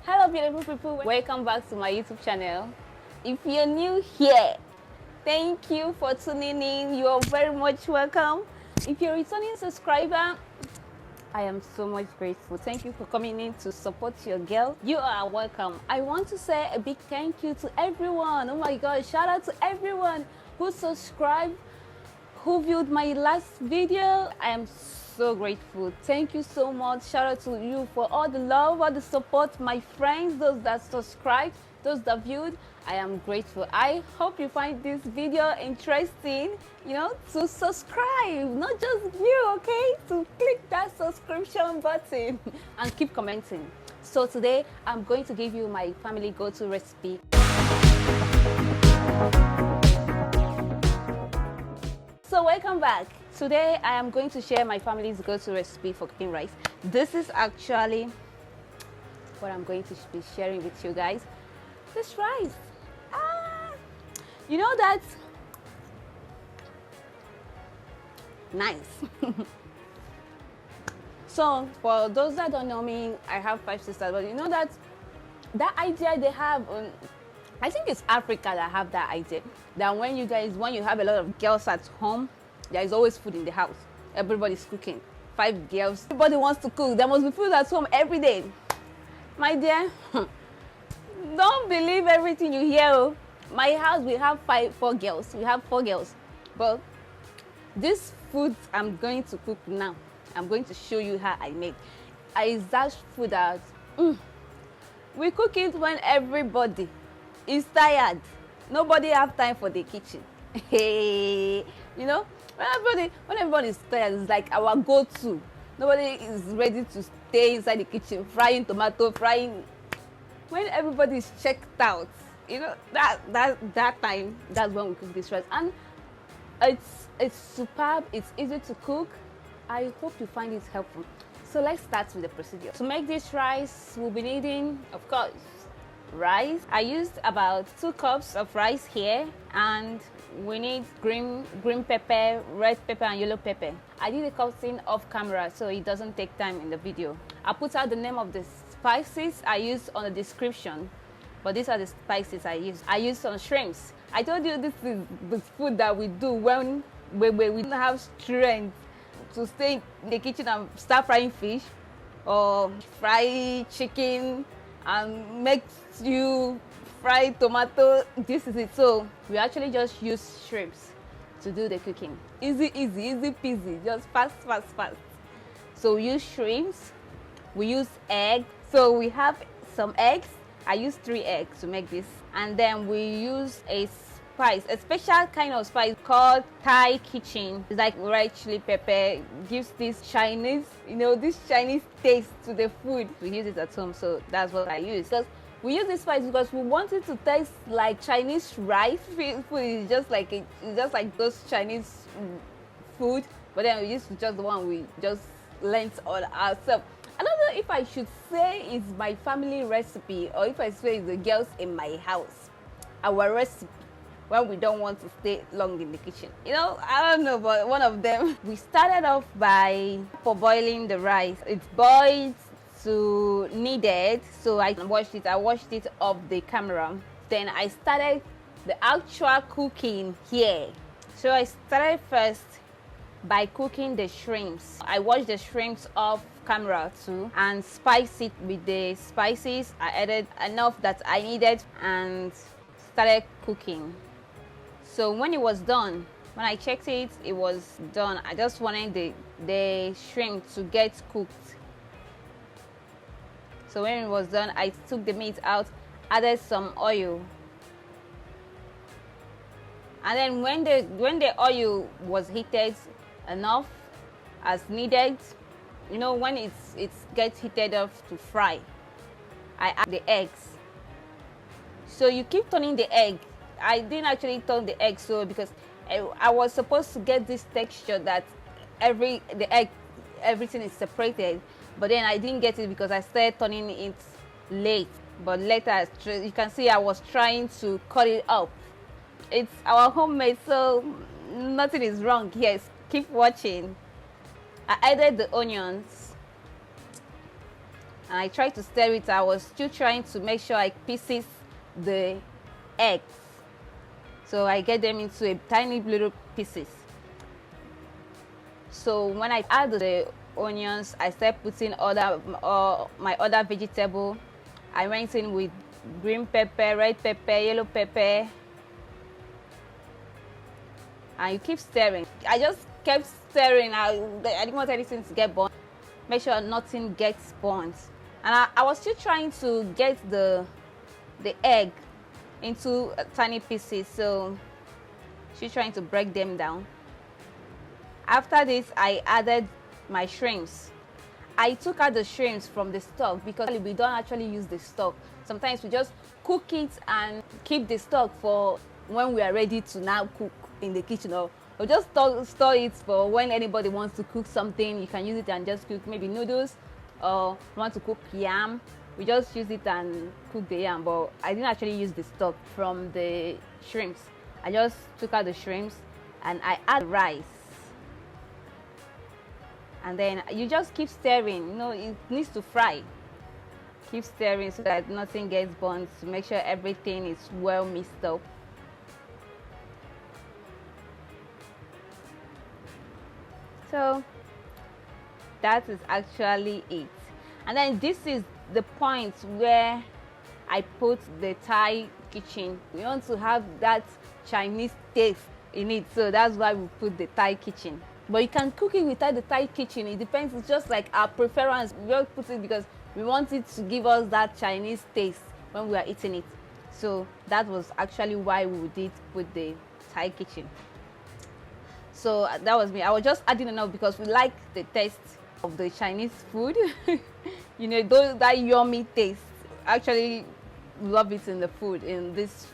Hello beautiful people, welcome back to my YouTube channel. If you're new here, thank you for tuning in. You are very much welcome. If you're a returning subscriber, I am so much grateful. Thank you for coming in to support your girl. You are welcome. I want to say a big thank you to everyone. Oh my god, shout out to everyone who subscribed, who viewed my last video. I am so grateful. Thank you so much. Shout out to you for all the love, all the support, my friends, those that subscribed, those that viewed. I am grateful. I hope you find this video interesting, to subscribe, not just view, okay, to click that subscription button and keep commenting. So today I'm going to give you my family go-to recipe. So welcome back. Today I am going to share my family's go-to recipe for cooking rice. This is actually what I'm going to be sharing with you guys. This rice. You know that? Nice. So for those that don't know me, I have 5 sisters, but you know that idea they have, I think it's Africa that have that idea, that when you have a lot of girls at home, there is always food in the house. Everybody's cooking. 5 girls. Everybody wants to cook. There must be food at home every day. My dear, don't believe everything you hear. My house, we have 4 girls. We have 4 girls. But this food I'm going to cook now, I'm going to show you how I make. Is that food that we cook it when everybody is tired. Nobody have time for the kitchen. Hey, when everybody is tired, it's like our go-to. Nobody is ready to stay inside the kitchen frying tomato, frying. When everybody is checked out, that time, that's when we cook this rice. And it's superb, it's easy to cook. I hope you find it helpful. So let's start with the procedure. To make this rice, we'll be needing, of course, rice. I used about 2 cups of rice here, and we need green pepper, red pepper, and yellow pepper. I did the cutting off camera so it doesn't take time in the video. I put out the name of the spices I used on the description, but these are the spices I used. I used some shrimps. I told you this is the food that we do when we don't have strength to stay in the kitchen and start frying fish or fry chicken and make stew, fry tomato. This is it. So we actually just use shrimps to do the cooking. Easy peasy, just fast. So we use shrimps, we use egg. So we have some eggs. I use 3 eggs to make this, and then we use a spice, a special kind of spice called Thai kitchen. It's like red chili pepper. Gives this Chinese, this Chinese taste to the food. We use it at home, so that's what I use. Because we use this spice because we want it to taste like Chinese rice. Food is just like those Chinese food, but then we use just the one we just learned on ourselves. I don't know if I should say it's my family recipe or if I say it's the girls in my house. Our recipe when we don't want to stay long in the kitchen. I don't know, but one of them. We started off by boiling the rice. It's boiled to kneaded, so I washed it off the camera. Then I started the actual cooking here. So I started first by cooking the shrimps. I washed the shrimps off camera too and spiced it with the spices. I added enough that I needed and started cooking. So when it was done, when I checked it, it was done. I just wanted the shrimp to get cooked. So when it was done, I took the meat out, added some oil, and then when the oil was heated enough as needed, when it gets heated up to fry, I add the eggs. So you keep turning the egg. I didn't actually turn the egg because I was supposed to get this texture that everything is separated, but then I didn't get it because I started turning it late. But later, you can see I was trying to cut it up. It's our homemade, so nothing is wrong. Yes, keep watching. I added the onions. and I tried to stir it. I was still trying to make sure I pieces the eggs, so I get them into a tiny little pieces. So when I add the onions, I start putting my other vegetable. I went in with green pepper, red pepper, yellow pepper, and you keep stirring. I just kept stirring. I didn't want anything to get burnt. Make sure nothing gets burnt. And I was still trying to get the egg into tiny pieces, so she's trying to break them down. After this, I added my shrimps. I took out the shrimps from the stock because we don't actually use the stock. Sometimes we just cook it and keep the stock for when we are ready to now cook in the kitchen, or just store it for when anybody wants to cook something. You can use it and just cook maybe noodles, or want to cook yam. We just use it and cook the yam, but I didn't actually use the stock from the shrimps. I just took out the shrimps and I add rice. And then you just keep stirring. You know, it needs to fry. Keep stirring so that nothing gets burnt, to make sure everything is well mixed up. So that is actually it. And then this is the point where I put the Thai kitchen. We want to have that Chinese taste in it, so that's why we put the Thai kitchen. But you can cook it without the Thai kitchen. It depends. It's just like our preference. We just put it because we want it to give us that Chinese taste when we are eating it. So that was actually why we did put the Thai kitchen. So that was me. I was just adding enough because we like the taste of the Chinese food. You know, that yummy taste. Actually love it in the food, in this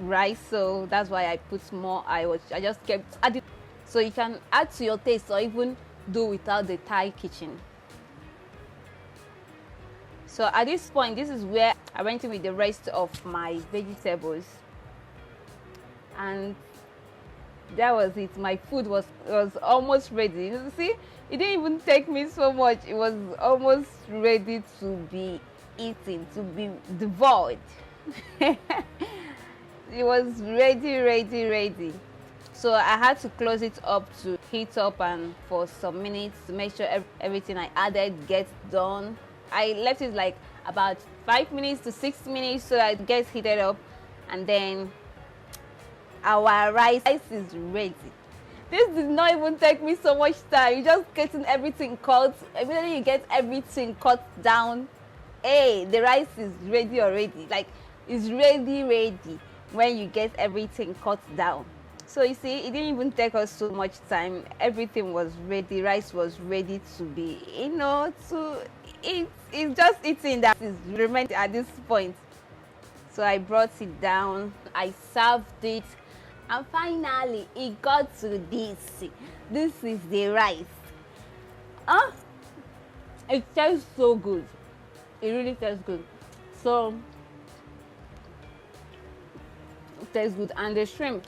rice. So that's why I put more. I just kept adding. So you can add to your taste, or even do without the Thai kitchen. So at this point, this is where I went in with the rest of my vegetables, and that was it. My food was almost ready. You see, it didn't even take me so much. It was almost ready to be eaten, to be devoured. It was ready. So I had to close it up to heat up and for some minutes to make sure everything I added gets done. I left it like about 5 minutes to 6 minutes so that it gets heated up, and then our rice is ready. This did not even take me so much time. You just getting everything cut. Immediately you get everything cut down. Hey, the rice is ready already. Like, it's ready when you get everything cut down. So you see, it didn't even take us so much time. Everything was ready. Rice was ready to be, you know, to eat. It's just eating that is remaining at this point. So I brought it down. I served it. And finally, it got to this. This is the rice. It tastes so good. It really tastes good. So, it tastes good. And the shrimp.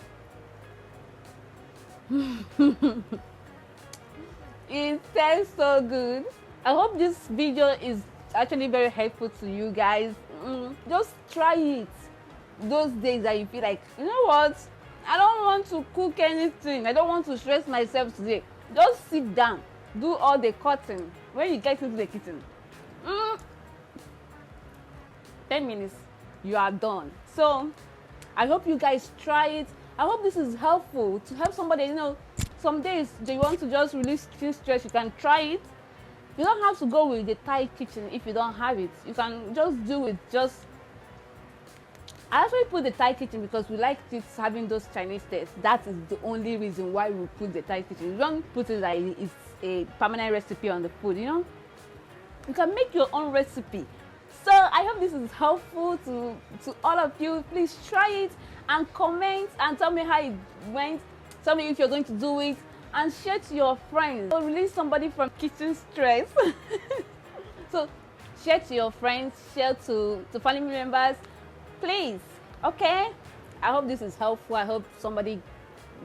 It tastes so good. I hope this video is actually very helpful to you guys. Just try it. Those days that you feel like, you know what? I don't want to cook anything. I don't want to stress myself today. Just sit down. Do all the cutting. When you get into the kitchen, 10 minutes, you are done. So, I hope you guys try it. I hope this is helpful to help somebody. You know, some days they want to just release stress. You can try it. You don't have to go with the Thai kitchen if you don't have it. You can just do it. I actually put the Thai kitchen because we like it having those Chinese tastes. That is the only reason why we put the Thai kitchen. You don't put it like it's a permanent recipe on the food, you know. You can make your own recipe. So I hope this is helpful to all of you. Please try it and comment and tell me how it went. Tell me if you're going to do it, and share to your friends. So release somebody from kitchen stress. So share to your friends, share to family members. Please, okay? I hope this is helpful. I hope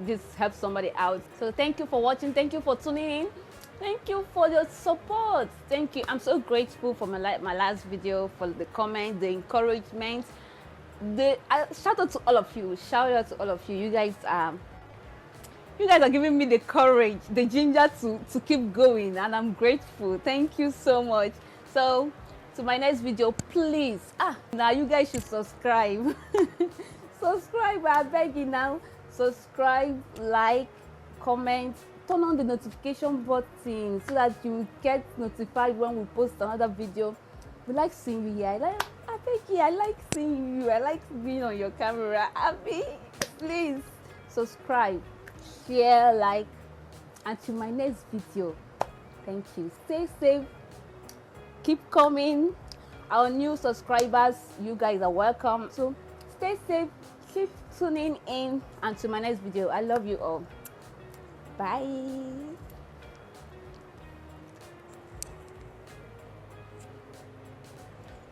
this helps somebody out. So thank you for watching. Thank you for tuning in. Thank you for your support. Thank you. I'm so grateful for my last video, for the comment, the encouragement. Shout out to all of you. Shout out to all of you. You guys are giving me the courage, the ginger to keep going, and I'm grateful. Thank you so much. So to my next video, please now you guys should subscribe. Subscribe, I beg you now. Subscribe, like, comment, turn on the notification button so that you get notified when we post another video. We like seeing you here. I beg you, I like seeing you. I like being on your camera. Abby, please subscribe, share, like. Until my next video, thank you. Stay safe, keep coming. Our new subscribers, you guys are welcome. So stay safe, keep tuning in. Until my next video, I love you all. Bye.